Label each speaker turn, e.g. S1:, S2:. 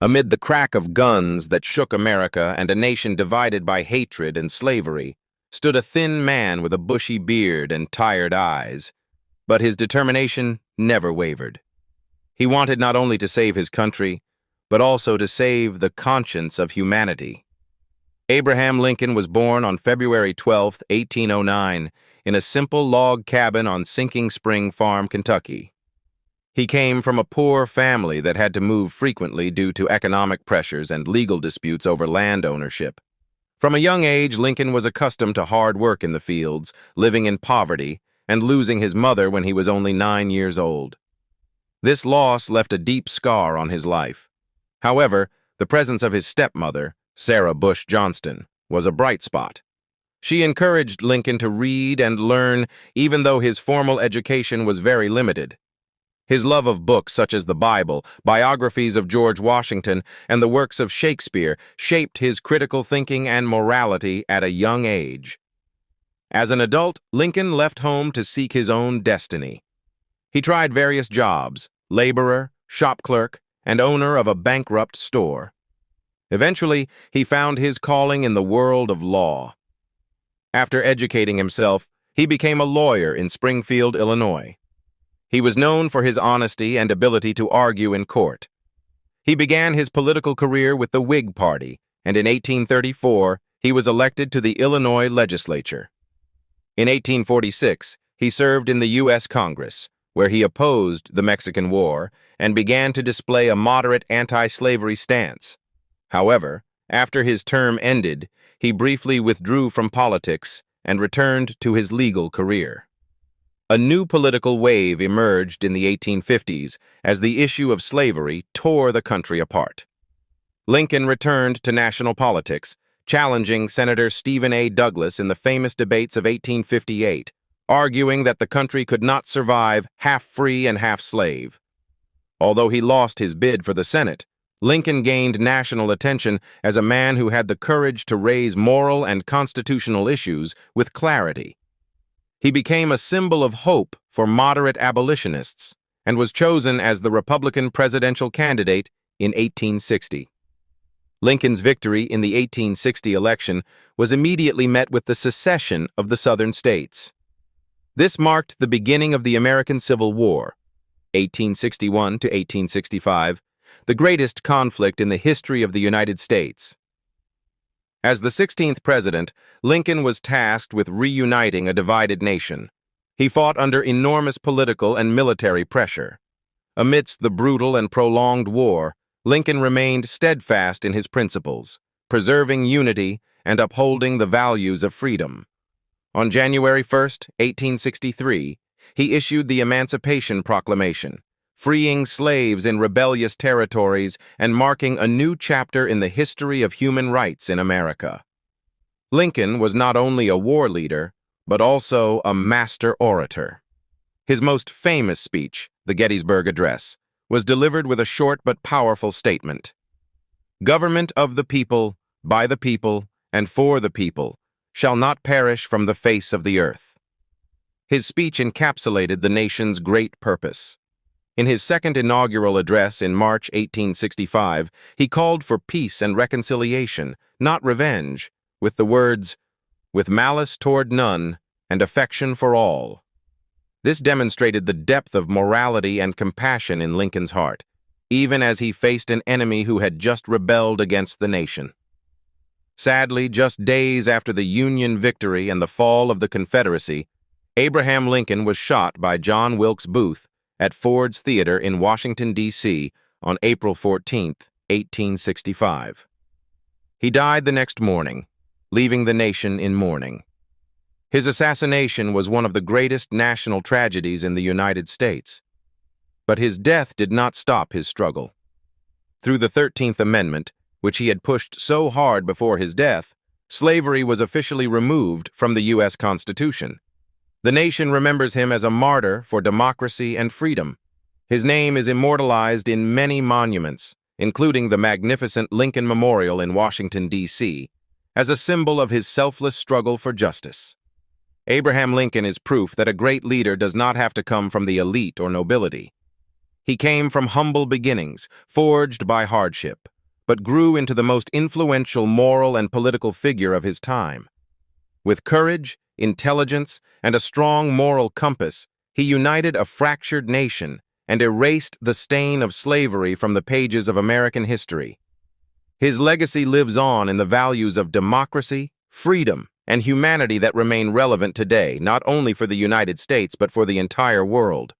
S1: Amid the crack of guns that shook America and a nation divided by hatred and slavery, stood a thin man with a bushy beard and tired eyes, but his determination never wavered. He wanted not only to save his country, but also to save the conscience of humanity. Abraham Lincoln was born on February 12, 1809, in a simple log cabin on Sinking Spring Farm, Kentucky. He came from a poor family that had to move frequently due to economic pressures and legal disputes over land ownership. From a young age, Lincoln was accustomed to hard work in the fields, living in poverty, and losing his mother when he was only 9 years old. This loss left a deep scar on his life. However, the presence of his stepmother, Sarah Bush Johnston, was a bright spot. She encouraged Lincoln to read and learn, even though his formal education was very limited. His love of books such as the Bible, biographies of George Washington, and the works of Shakespeare shaped his critical thinking and morality at a young age. As an adult, Lincoln left home to seek his own destiny. He tried various jobs: laborer, shop clerk, and owner of a bankrupt store. Eventually, he found his calling in the world of law. After educating himself, he became a lawyer in Springfield, Illinois. He was known for his honesty and ability to argue in court. He began his political career with the Whig Party, and in 1834, he was elected to the Illinois legislature. In 1846, he served in the U.S. Congress, where he opposed the Mexican War and began to display a moderate anti-slavery stance. However, after his term ended, he briefly withdrew from politics and returned to his legal career. A new political wave emerged in the 1850s as the issue of slavery tore the country apart. Lincoln returned to national politics, challenging Senator Stephen A. Douglas in the famous debates of 1858, arguing that the country could not survive half free and half slave. Although he lost his bid for the Senate, Lincoln gained national attention as a man who had the courage to raise moral and constitutional issues with clarity. He became a symbol of hope for moderate abolitionists and was chosen as the Republican presidential candidate in 1860. Lincoln's victory in the 1860 election was immediately met with the secession of the Southern states. This marked the beginning of the American Civil War, 1861 to 1865, the greatest conflict in the history of the United States. As the 16th president, Lincoln was tasked with reuniting a divided nation. He fought under enormous political and military pressure. Amidst the brutal and prolonged war, Lincoln remained steadfast in his principles, preserving unity and upholding the values of freedom. On January 1, 1863, he issued the Emancipation Proclamation, freeing slaves in rebellious territories and marking a new chapter in the history of human rights in America. Lincoln was not only a war leader, but also a master orator. His most famous speech, the Gettysburg Address, was delivered with a short but powerful statement: "Government of the people, by the people, and for the people, shall not perish from the face of the earth." His speech encapsulated the nation's great purpose. In his second inaugural address in March 1865, he called for peace and reconciliation, not revenge, with the words, "with malice toward none, and affection for all." This demonstrated the depth of morality and compassion in Lincoln's heart, even as he faced an enemy who had just rebelled against the nation. Sadly, just days after the Union victory and the fall of the Confederacy, Abraham Lincoln was shot by John Wilkes Booth at Ford's Theater in Washington, D.C. on April 14, 1865. He died the next morning, leaving the nation in mourning. His assassination was one of the greatest national tragedies in the United States. But his death did not stop his struggle. Through the 13th Amendment, which he had pushed so hard before his death, slavery was officially removed from the U.S. Constitution. The nation remembers him as a martyr for democracy and freedom. His name is immortalized in many monuments, including the magnificent Lincoln Memorial in Washington, D.C., as a symbol of his selfless struggle for justice. Abraham Lincoln is proof that a great leader does not have to come from the elite or nobility. He came from humble beginnings, forged by hardship, but grew into the most influential moral and political figure of his time. With courage, intelligence, and a strong moral compass, he united a fractured nation and erased the stain of slavery from the pages of American history. His legacy lives on in the values of democracy, freedom, and humanity that remain relevant today, not only for the United States but for the entire world.